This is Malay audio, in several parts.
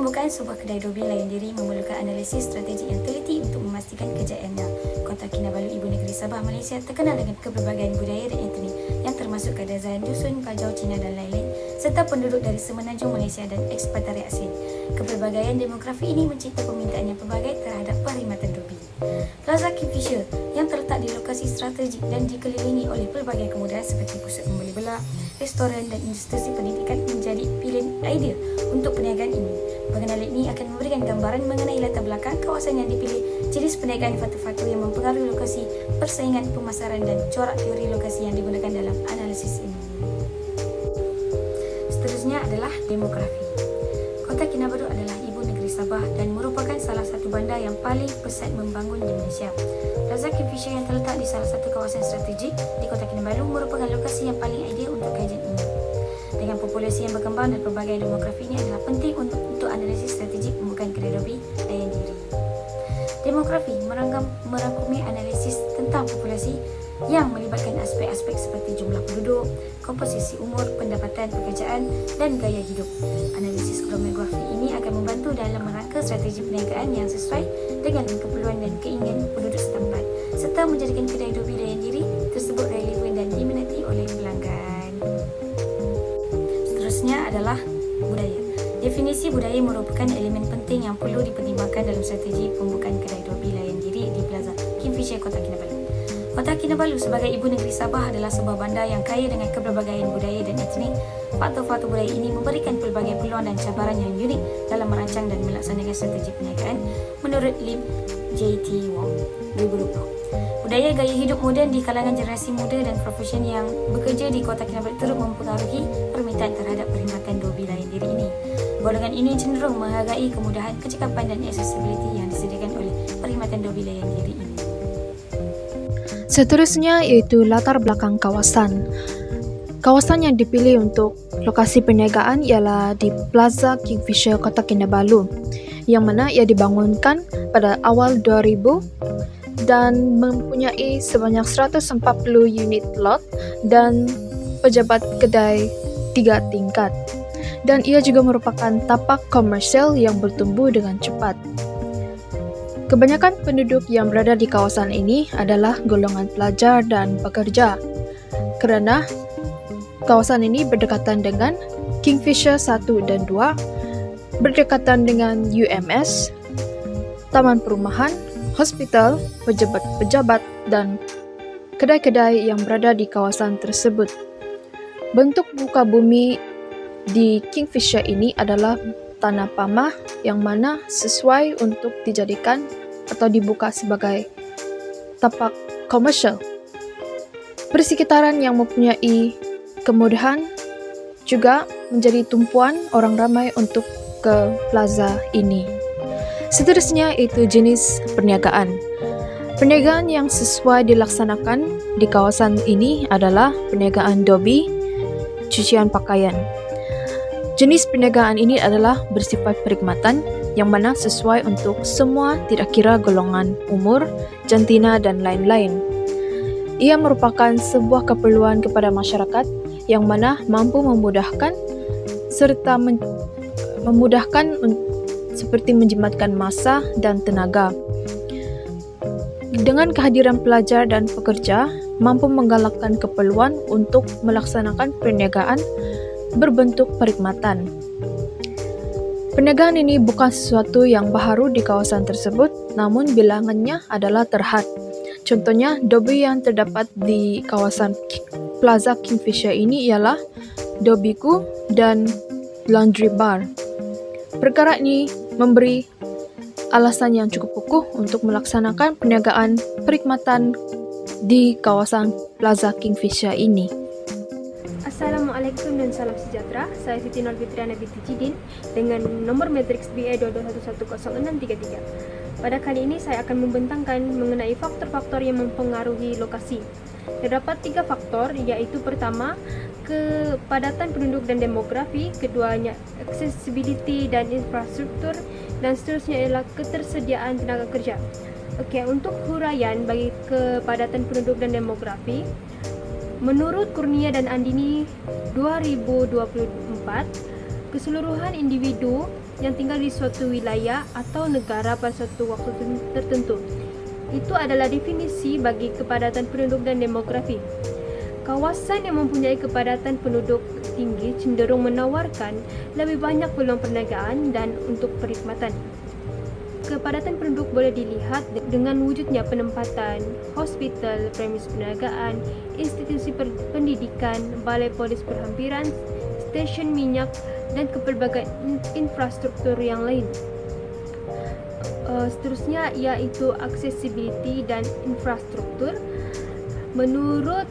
Pembukaan sebuah kedai dobi layan diri memerlukan analisis strategi yang teliti untuk memastikan kejayaannya. Kota Kinabalu, ibu negeri Sabah, Malaysia terkenal dengan keberbagai budaya dan etnik yang termasuk Kadazan, Dusun, Kajau, Cina dan lain-lain serta penduduk dari semenanjung Malaysia dan ekspatriat asing. Keberbagaian demografi ini mencipta permintaan yang pelbagai terhadap perkhidmatan dobi. Plaza Kingfisher yang terletak di lokasi strategik dan dikelilingi oleh pelbagai kemudahan seperti pusat membeli belah, restoran dan institusi pendidikan menjadi pilihan ideal untuk perniagaan ini. Pengenalan ini akan memberikan gambaran mengenai latar belakang kawasan yang dipilih, jenis perniagaan, faktor-faktor yang mempengaruhi lokasi, persaingan pemasaran dan corak teori lokasi yang digunakan dalam analisis ini. Seterusnya adalah demografi. Kota Kinabalu adalah ibu negeri Sabah dan merupakan salah satu bandar yang paling pesat membangun di Malaysia. Plaza Kingfisher yang terletak di salah satu kawasan strategik di Kota Kinabalu merupakan lokasi yang paling ideal untuk kajian ini. Dengan populasi yang berkembang dan pelbagai demografi ini adalah penting untuk analisis strategik pembukaan kedai dobi layan diri. Demografi merangkumi analisis tentang populasi yang melibatkan aspek-aspek seperti jumlah penduduk, komposisi umur, pendapatan, pekerjaan dan gaya hidup. Analisis demografi ini akan membantu dalam merangka strategi perniagaan yang sesuai dengan keperluan dan keinginan penduduk setempat serta menjadikan kedai dobi layan diri tersebut relevan dan diminati oleh pelanggan. Seterusnya adalah budaya. Definisi budaya merupakan elemen penting yang perlu dipertimbangkan dalam strategi pembukaan kedai dobi layan diri di Plaza Kingfisher, Kota Kinabalu. Kota Kinabalu sebagai ibu negeri Sabah adalah sebuah bandar yang kaya dengan keberbagaian budaya dan etnik. Faktor-faktor budaya ini memberikan pelbagai peluang dan cabaran yang unik dalam merancang dan melaksanakan strategi perniagaan menurut Lim J.T. Wong 2020. Budaya gaya hidup moden di kalangan generasi muda dan profesion yang bekerja di Kota Kinabalu turut mempengaruhi permintaan terhadap perkhidmatan dobi layan diri ini. Golongan ini cenderung menghargai kemudahan, kecekapan dan accessibility yang disediakan oleh perkhidmatan dobi layan diri ini. Seterusnya iaitu latar belakang kawasan. Kawasan yang dipilih untuk lokasi perniagaan ialah di Plaza Kingfisher, Kota Kinabalu, yang mana ia dibangunkan pada awal 2000 dan mempunyai sebanyak 140 unit lot dan pejabat kedai 3 tingkat. Dan ia juga merupakan tapak komersial yang bertumbuh dengan cepat. Kebanyakan penduduk yang berada di kawasan ini adalah golongan pelajar dan pekerja, kerana kawasan ini berdekatan dengan Kingfisher 1 dan 2, berdekatan dengan UMS, taman perumahan, hospital, pejabat-pejabat dan kedai-kedai yang berada di kawasan tersebut. Bentuk muka bumi di Kingfisher ini adalah tanah pamah yang mana sesuai untuk dijadikan atau dibuka sebagai tapak komersial. Persekitaran yang mempunyai kemudahan juga menjadi tumpuan orang ramai untuk ke plaza ini. Seterusnya itu jenis perniagaan. Perniagaan yang sesuai dilaksanakan di kawasan ini adalah perniagaan dobi, cucian pakaian. Jenis perniagaan ini adalah bersifat perkhidmatan yang mana sesuai untuk semua tidak kira golongan umur, jantina dan lain-lain. Ia merupakan sebuah keperluan kepada masyarakat yang mana mampu memudahkan serta memudahkan seperti menjimatkan masa dan tenaga. Dengan kehadiran pelajar dan pekerja, mampu menggalakkan keperluan untuk melaksanakan perniagaan berbentuk perkhidmatan. Perniagaan ini bukan sesuatu yang baharu di kawasan tersebut, namun bilangannya adalah terhad. Contohnya, dobi yang terdapat di kawasan Plaza Kingfisher ini ialah dobiku dan laundry bar. Perkara ini memberi alasan yang cukup kukuh untuk melaksanakan perniagaan perkhidmatan di kawasan Plaza Kingfisher ini. Assalamualaikum dan salam sejahtera. Saya Siti Nurfitriana binti Jidin dengan nomor matriks BA 22110633. Pada kali ini saya akan membentangkan mengenai faktor-faktor yang mempengaruhi lokasi. Terdapat 3 faktor, iaitu pertama, kepadatan penduduk dan demografi, keduanya accessibility dan infrastruktur, dan seterusnya ialah ketersediaan tenaga kerja. Okey, untuk huraian bagi kepadatan penduduk dan demografi, menurut Kurnia dan Andini 2024, keseluruhan individu yang tinggal di suatu wilayah atau negara pada suatu waktu tertentu. Itu adalah definisi bagi kepadatan penduduk dan demografi. Kawasan yang mempunyai kepadatan penduduk tinggi cenderung menawarkan lebih banyak peluang perniagaan dan untuk perkhidmatan. Kepadatan penduduk boleh dilihat dengan wujudnya penempatan, hospital, premis perniagaan, institusi pendidikan, balai polis berhampiran, stesen minyak dan pelbagai infrastruktur yang lain. Seterusnya iaitu accessibility dan infrastruktur. Menurut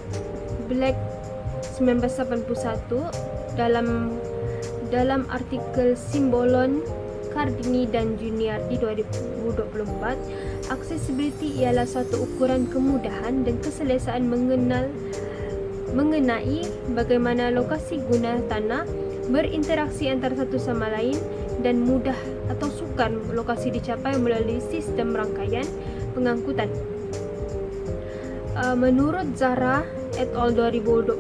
Black 1981 dalam artikel Simbolon, Cardini dan Juniardi 2024, accessibility ialah suatu ukuran kemudahan dan keselesaan mengenai bagaimana lokasi guna tanah berinteraksi antara satu sama lain dan mudah atau sukar lokasi dicapai melalui sistem rangkaian pengangkutan. Menurut Zahra et al. 2024,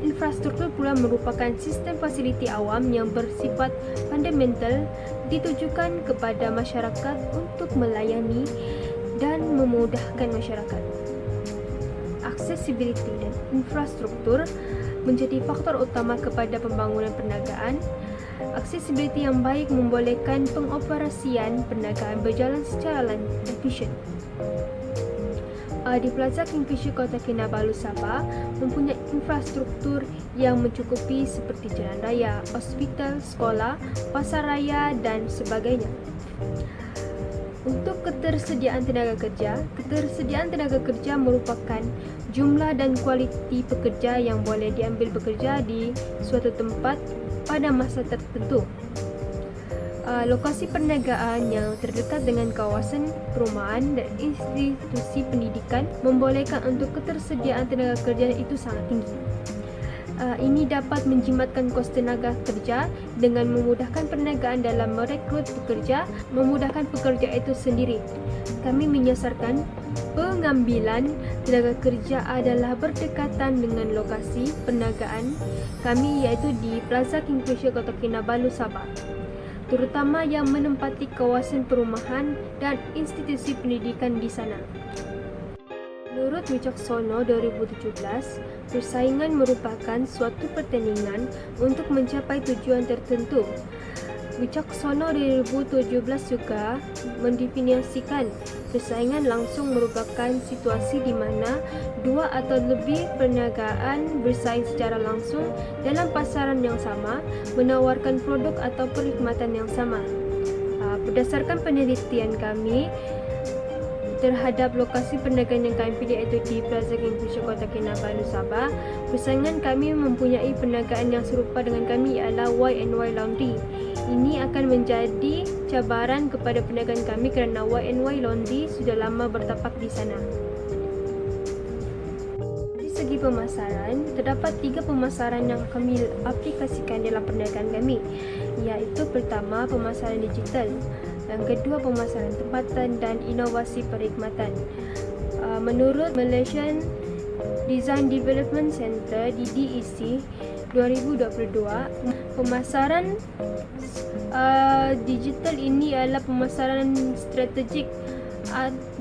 infrastruktur pula merupakan sistem fasiliti awam yang bersifat fundamental ditujukan kepada masyarakat untuk melayani dan memudahkan masyarakat. Accessibility dan infrastruktur menjadi faktor utama kepada pembangunan perniagaan. Accessibility yang baik membolehkan pengoperasian perniagaan berjalan secara efisien. Di Plaza Kingfisher Kota Kinabalu, Sabah mempunyai infrastruktur yang mencukupi seperti jalan raya, hospital, sekolah, pasar raya dan sebagainya. Untuk ketersediaan tenaga kerja merupakan jumlah dan kualiti pekerja yang boleh diambil bekerja di suatu tempat pada masa tertentu. Lokasi perniagaan yang terdekat dengan kawasan perumahan dan institusi pendidikan membolehkan untuk ketersediaan tenaga kerja itu sangat tinggi. Ini dapat menjimatkan kos tenaga kerja dengan memudahkan perniagaan dalam merekrut pekerja, memudahkan pekerja itu sendiri. Kami menyasarkan pengambilan tenaga kerja adalah berdekatan dengan lokasi perniagaan kami, iaitu di Plaza Kingfisher Kota Kinabalu, Sabah, terutama yang menempati kawasan perumahan dan institusi pendidikan di sana. Menurut Wicaksono 2017, persaingan merupakan suatu pertandingan untuk mencapai tujuan tertentu. Wicaksono 2017 juga mendefinisikan persaingan langsung merupakan situasi di mana dua atau lebih perniagaan bersaing secara langsung dalam pasaran yang sama, menawarkan produk atau perkhidmatan yang sama. Berdasarkan penelitian kami terhadap lokasi perniagaan yang kami pilih, iaitu di Plaza Kingfisher Kota Kinabalu, Sabah, persaingan kami mempunyai perniagaan yang serupa dengan kami ialah Y&Y Laundry. Ini akan menjadi cabaran kepada perniagaan kami kerana Y&Y Laundry sudah lama bertapak di sana. Dari segi pemasaran, terdapat 3 pemasaran yang kami aplikasikan dalam perniagaan kami, iaitu pertama, pemasaran digital, yang kedua, pemasaran tempatan dan inovasi perkhidmatan. Menurut Malaysian Design Development Center di DEC 2022, pemasaran digital ini adalah pemasaran strategik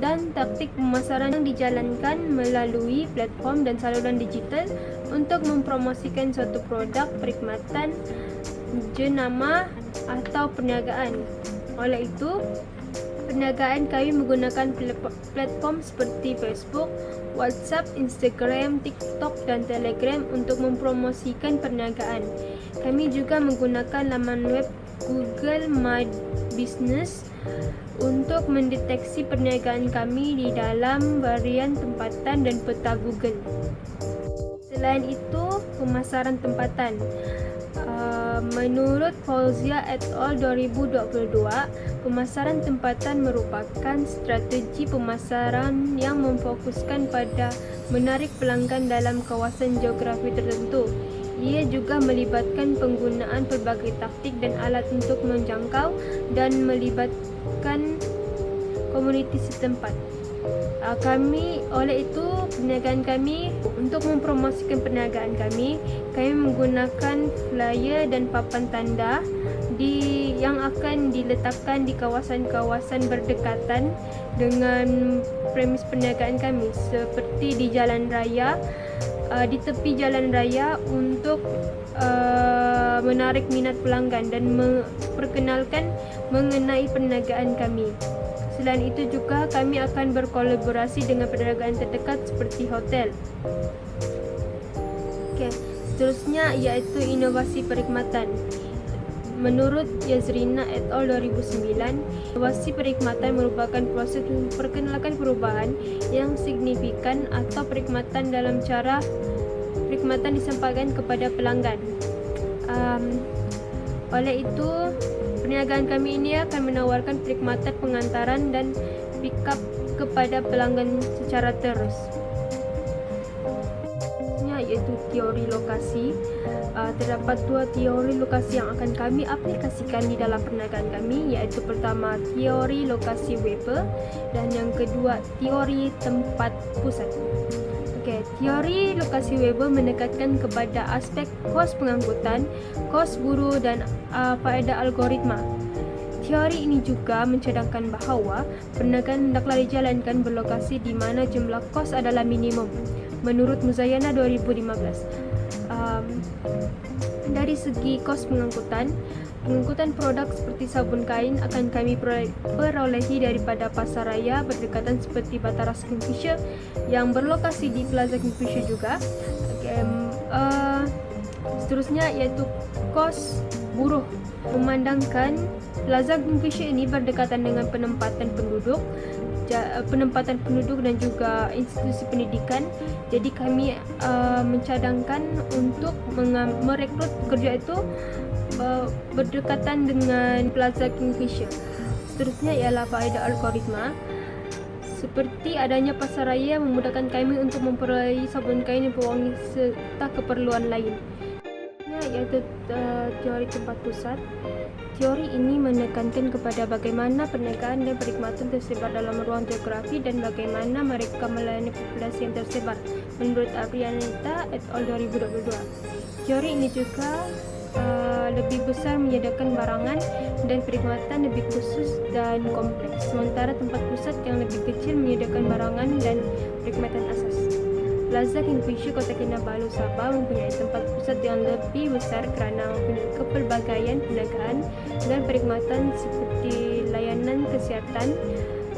dan taktik pemasaran yang dijalankan melalui platform dan saluran digital untuk mempromosikan suatu produk, perkhidmatan, jenama atau perniagaan. Oleh itu, perniagaan kami menggunakan platform seperti Facebook, WhatsApp, Instagram, TikTok dan Telegram untuk mempromosikan perniagaan. Kami juga menggunakan laman web Google My Business untuk mendeteksi perniagaan kami di dalam varian tempatan dan peta Google. Selain itu, pemasaran tempatan. Menurut Fauzia et al. 2022, pemasaran tempatan merupakan strategi pemasaran yang memfokuskan pada menarik pelanggan dalam kawasan geografi tertentu. Ia juga melibatkan penggunaan pelbagai taktik dan alat untuk menjangkau dan melibatkan komuniti setempat. Oleh itu, perniagaan kami untuk mempromosikan perniagaan kami menggunakan flyer dan papan tanda yang akan diletakkan di kawasan-kawasan berdekatan dengan premis perniagaan kami, seperti di jalan raya, di tepi jalan raya, untuk menarik minat pelanggan dan memperkenalkan mengenai perniagaan kami. Selain itu juga kami akan berkolaborasi dengan perniagaan terdekat seperti hotel. Seterusnya iaitu inovasi perkhidmatan. Menurut Yazrina et al. 2009, inovasi perkhidmatan merupakan proses memperkenalkan perubahan yang signifikan atau perkhidmatan dalam cara perkhidmatan disampaikan kepada pelanggan. Oleh itu, perniagaan kami ini akan menawarkan perkhidmatan pengantaran dan pick up kepada pelanggan secara terus. Iaitu teori lokasi. Terdapat 2 teori lokasi yang akan kami aplikasikan di dalam perniagaan kami, iaitu pertama teori lokasi Weber dan yang kedua teori tempat pusat. Teori lokasi Weber menekankan kepada aspek kos pengangkutan, kos buruh dan faedah algoritma. Teori ini juga mencadangkan bahawa perniagaan hendaklah dijalankan berlokasi di mana jumlah kos adalah minimum. Menurut Muzayana 2015, dari segi kos pengangkutan produk seperti sabun kain akan kami perolehi daripada pasar raya berdekatan seperti Bataras Kingfisher yang berlokasi di Plaza Kingfisher juga. Seterusnya iaitu kos buruh. Memandangkan Plaza Kingfisher ini berdekatan dengan penempatan penduduk dan juga institusi pendidikan. Jadi kami mencadangkan untuk merekrut pekerja itu berdekatan dengan Plaza Kingfisher. Seterusnya ialah faedah algoritma. Seperti adanya pasar raya memudahkan kami untuk memperoleh sabun kain dan pewangi serta keperluan lain. Iaitu teori tempat pusat. Teori ini menekankan kepada bagaimana perniagaan dan perkhidmatan tersebar dalam ruang geografi dan bagaimana mereka melayani populasi yang tersebar. Menurut Aprianita et al. 2022. Teori ini juga lebih besar menyediakan barangan dan perkhidmatan lebih khusus dan kompleks, sementara tempat pusat yang lebih kecil menyediakan barangan dan perkhidmatan asas. Plaza Kingfisher Kota Kinabalu Sabah mempunyai tempat pusat yang lebih besar kerana mempunyai kepelbagaian perniagaan dan perkhidmatan seperti layanan kesihatan,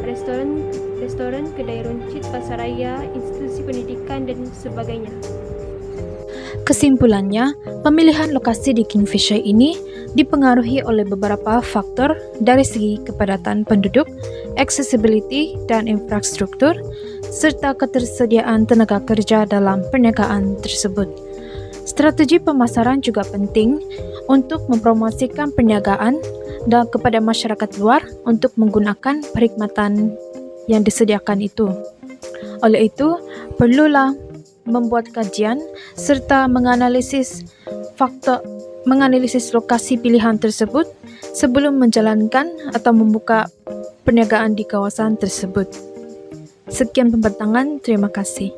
restoran, kedai runcit, pasar raya, institusi pendidikan dan sebagainya. Kesimpulannya, pemilihan lokasi di Kingfisher ini dipengaruhi oleh beberapa faktor dari segi kepadatan penduduk, accessibility dan infrastruktur, serta ketersediaan tenaga kerja dalam perniagaan tersebut. Strategi pemasaran juga penting untuk mempromosikan perniagaan dan kepada masyarakat luar untuk menggunakan perkhidmatan yang disediakan itu. Oleh itu, perlulah membuat kajian serta menganalisis lokasi pilihan tersebut sebelum menjalankan atau membuka perniagaan di kawasan tersebut. Sekian pembentangan, terima kasih.